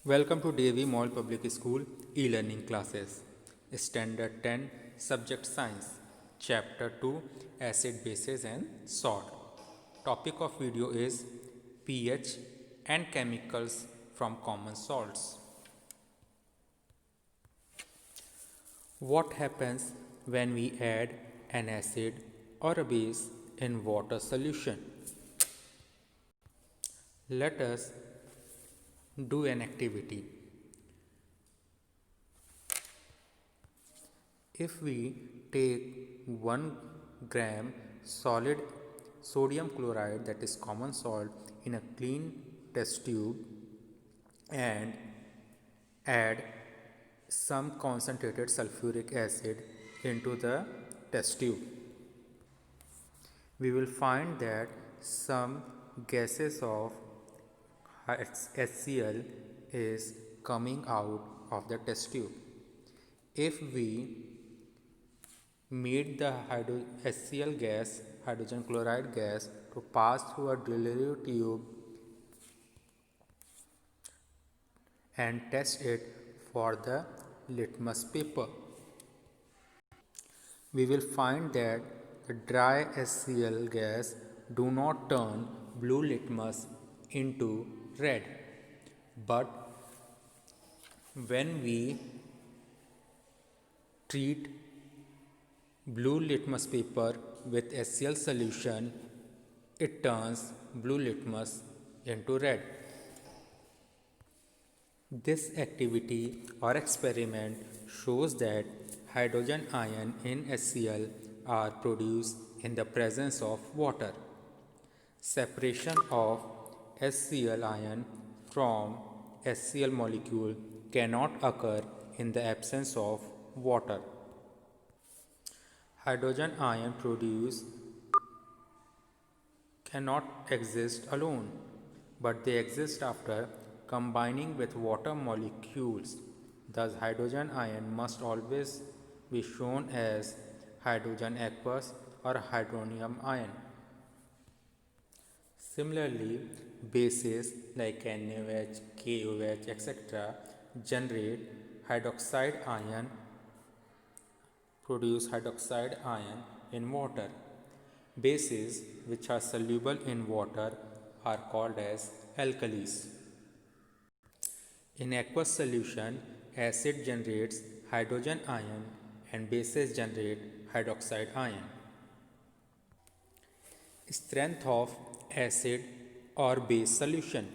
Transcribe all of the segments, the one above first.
Welcome to Davy Mall Public School e-learning classes. Standard 10 Subject Science Chapter 2 Acid Bases and Salt. Topic of video is pH and chemicals from common salts. What happens when we add an acid or a base in water solution? Let us do an activity. If we take 1 gram solid sodium chloride, that is common salt, in a clean test tube and add some concentrated sulfuric acid into the test tube, we will find that some gases of HCl is coming out of the test tube. If we made the HCl gas, hydrogen chloride gas, to pass through a delivery tube and test it for the litmus paper, we will find that the dry HCl gas do not turn blue litmus into red, but when we treat blue litmus paper with HCl solution, it turns blue litmus into red. This activity or experiment shows that hydrogen ion in HCl are produced in the presence of water. Separation of HCl ion from HCl molecule cannot occur in the absence of water. Hydrogen ion produced cannot exist alone, but they exist after combining with water molecules. Thus, hydrogen ion must always be shown as hydrogen aqueous or hydronium ion. Similarly, bases like NaOH, KOH, etc. generate hydroxide ion, produce hydroxide ion in water. Bases which are soluble in water are called as alkalis. In aqueous solution, acid generates hydrogen ion and bases generate hydroxide ion. Strength of acid or base solution.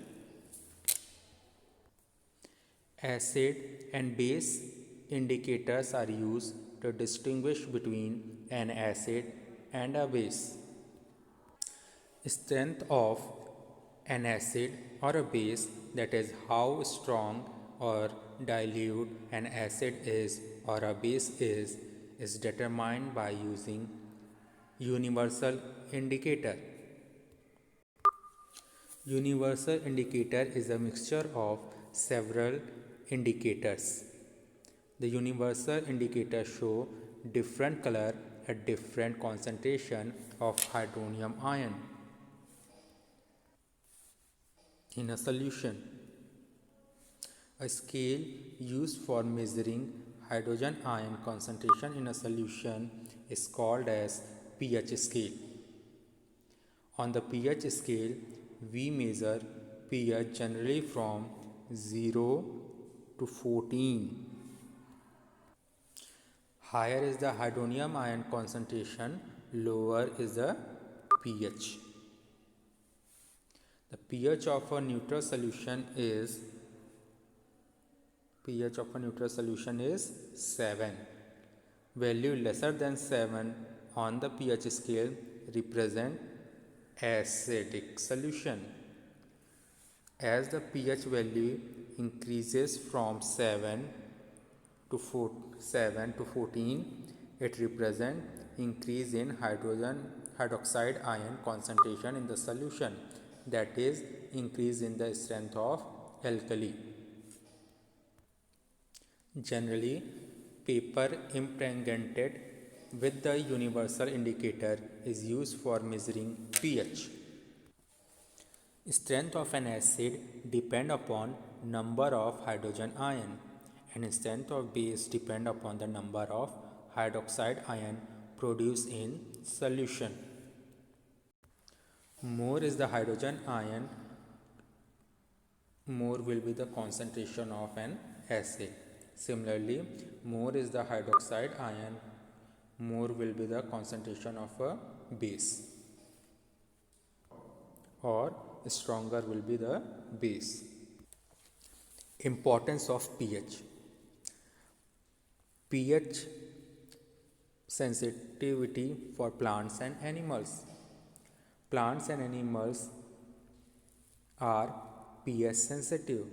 Acid and base indicators are used to distinguish between an acid and a base. Strength of an acid or a base, that is how strong or dilute an acid is or a base is determined by using universal indicator. Universal indicator is a mixture of several indicators. The universal indicator show different color at different concentration of hydronium ion in a solution. A scale used for measuring hydrogen ion concentration in a solution is called as pH scale. On the pH scale, we measure pH generally from 0 to 14. Higher is the hydronium ion concentration, lower is the pH. The pH of a neutral solution is 7. Value lesser than 7 on the pH scale represent acidic solution. As the pH value increases from 7 to 14, it represents increase in hydroxide ion concentration in the solution, that is increase in the strength of alkali. Generally, paper impregnated with the universal indicator is used for measuring pH. Strength of an acid depend upon number of hydrogen ion and strength of base depend upon the number of hydroxide ion produced in solution. More is the hydrogen ion, more will be the concentration of an acid. Similarly, more is the hydroxide ion, more will be the concentration of a base, or stronger will be the base. Importance of pH. pH sensitivity for plants and animals. Plants and animals are pH sensitive.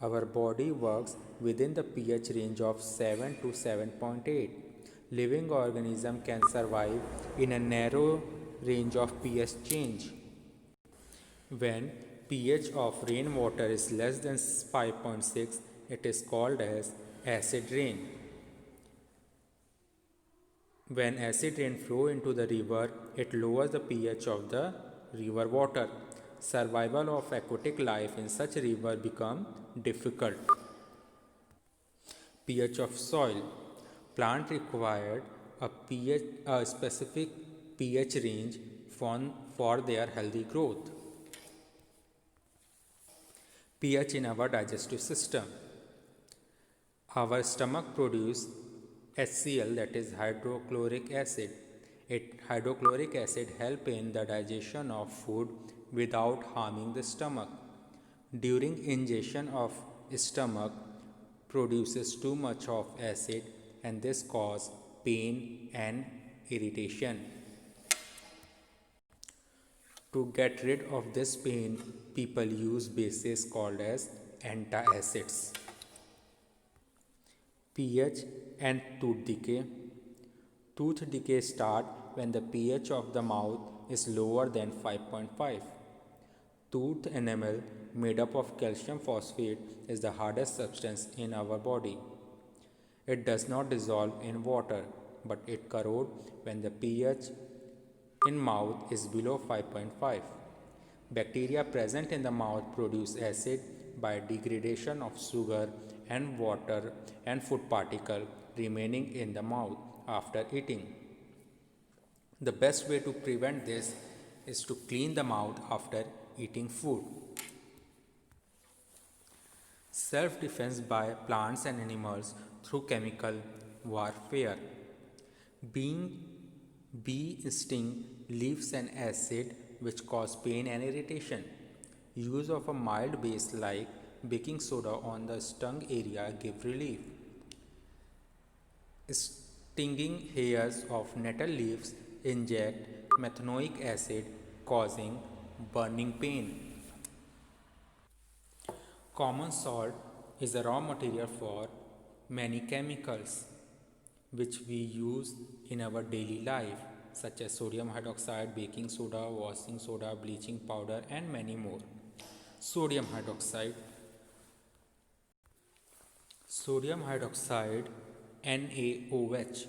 Our body works within the pH range of 7 to 7.8. Living organism can survive in a narrow range of pH change. When pH of rainwater is less than 5.6, it is called as acid rain. When acid rain flow into the river, it lowers the pH of the river water. Survival of aquatic life in such river become difficult. pH of soil. Plant required a specific pH range for their healthy growth. pH in our digestive system. Our stomach produces HCl, that is hydrochloric acid. Hydrochloric acid help in the digestion of food without harming the stomach. During ingestion of stomach produces too much of acid and this cause pain and irritation. To get rid of this pain, people use bases called as antacids. pH and tooth decay. Tooth decay starts when the pH of the mouth is lower than 5.5. Tooth enamel made up of calcium phosphate is the hardest substance in our body. It does not dissolve in water, but it corrodes when the pH in mouth is below 5.5. Bacteria present in the mouth produce acid by degradation of sugar and water and food particle remaining in the mouth after eating. The best way to prevent this is to clean the mouth after eating food. Self-defense by plants and animals through chemical warfare. Bee sting leaves an acid which cause pain and irritation. Use of a mild base like baking soda on the stung area give relief. Stinging hairs of nettle leaves inject methanoic acid causing burning pain. Common salt is a raw material for many chemicals which we use in our daily life, such as sodium hydroxide, baking soda, washing soda, bleaching powder, and many more. Sodium hydroxide. Sodium hydroxide, NaOH.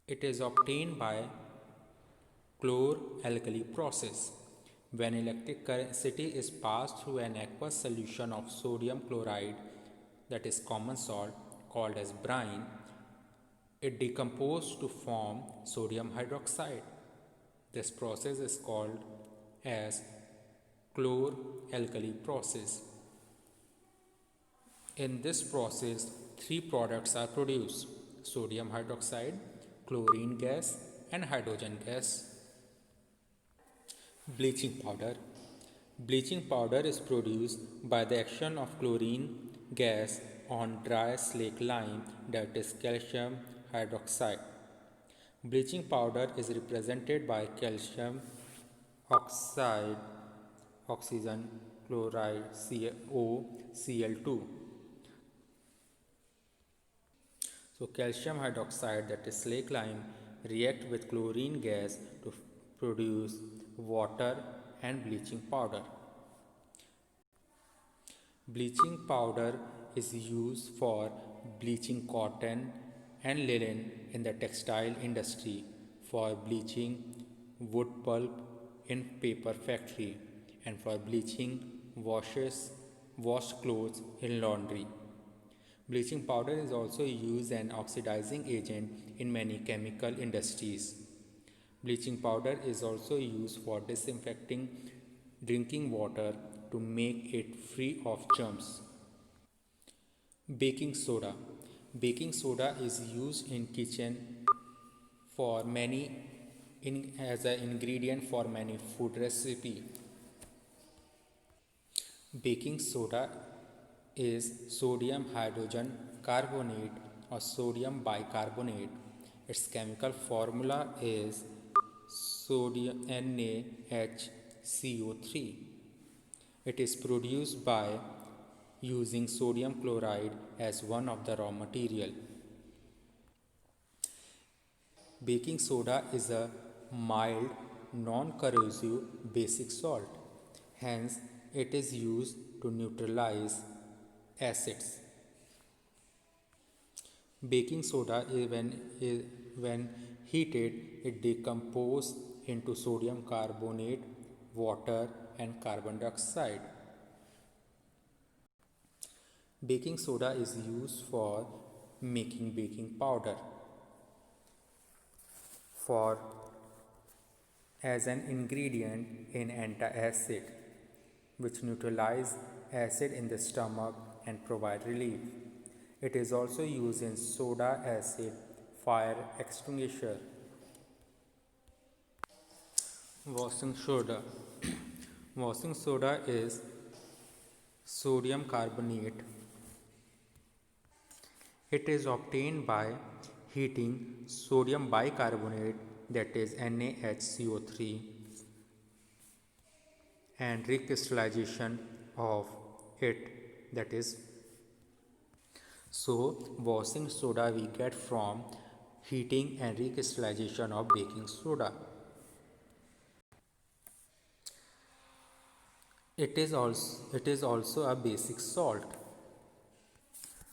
It is obtained by chlor-alkali process. When electricity is passed through an aqueous solution of sodium chloride, that is common salt, called as brine, it decomposes to form sodium hydroxide. This process is called as chlor-alkali process. In this process, three products are produced: sodium hydroxide, chlorine gas, and hydrogen gas. Bleaching powder. Bleaching powder is produced by the action of chlorine gas on dry slake lime, that is calcium hydroxide. Bleaching powder is represented by calcium oxide, oxygen chloride CaCl2. So calcium hydroxide, that is slake lime, react with chlorine gas to produce water and bleaching powder. Bleaching powder is used for bleaching cotton and linen in the textile industry, for bleaching wood pulp in paper factory and for bleaching washed clothes in laundry. Bleaching powder is also used as an oxidizing agent in many chemical industries. Bleaching powder is also used for disinfecting drinking water to make it free of germs. Baking soda. Baking soda is used in kitchen for as an ingredient for many food recipe. Baking soda is sodium hydrogen carbonate or sodium bicarbonate. Its chemical formula is sodium NaHCO3. It is produced by using sodium chloride as one of the raw material. Baking soda is a mild, non-corrosive basic salt. Hence, it is used to neutralize acids. Baking soda when heated, it decomposes into sodium carbonate, water and carbon dioxide. Baking soda is used for making baking powder for as an ingredient in antacid which neutralize acid in the stomach and provide relief. It is also used in soda acid fire extinguisher. Washing soda. Washing soda is sodium carbonate. It is obtained by heating sodium bicarbonate, that is NaHCO3, and recrystallization of it, that is. So, washing soda we get from heating and recrystallization of baking soda. It is also a basic salt.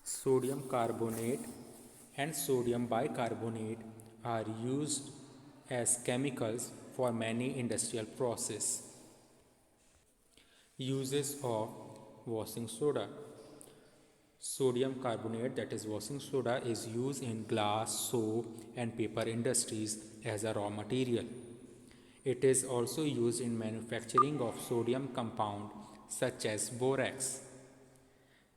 Sodium carbonate and sodium bicarbonate are used as chemicals for many industrial processes. Uses of washing soda. Sodium carbonate, that is washing soda, is used in glass, soap and paper industries as a raw material. It is also used in manufacturing of sodium compound such as borax.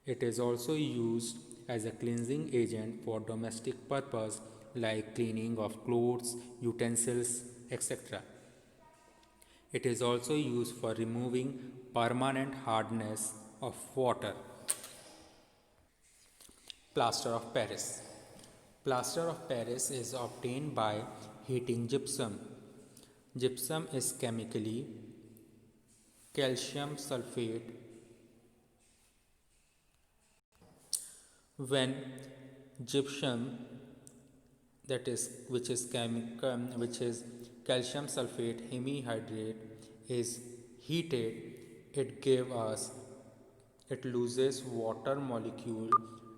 It is also used as a cleansing agent for domestic purpose like cleaning of clothes, utensils, etc. It is also used for removing permanent hardness of water. Plaster of Paris. Plaster of Paris is obtained by heating gypsum. Gypsum is chemically calcium sulfate. When gypsum, that is which is calcium sulfate hemihydrate, is heated, it loses water molecule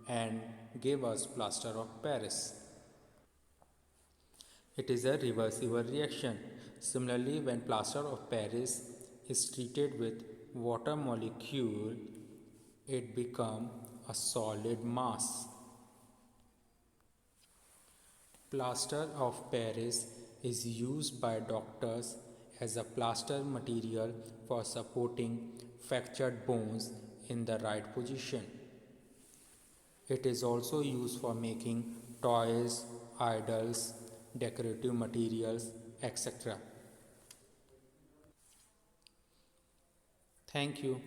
and give us plaster of Paris. It is a reversible reaction. Similarly, when plaster of Paris is treated with water molecule, it becomes a solid mass. Plaster of Paris is used by doctors as a plaster material for supporting fractured bones in the right position. It is also used for making toys, idols, decorative materials, etc. Thank you.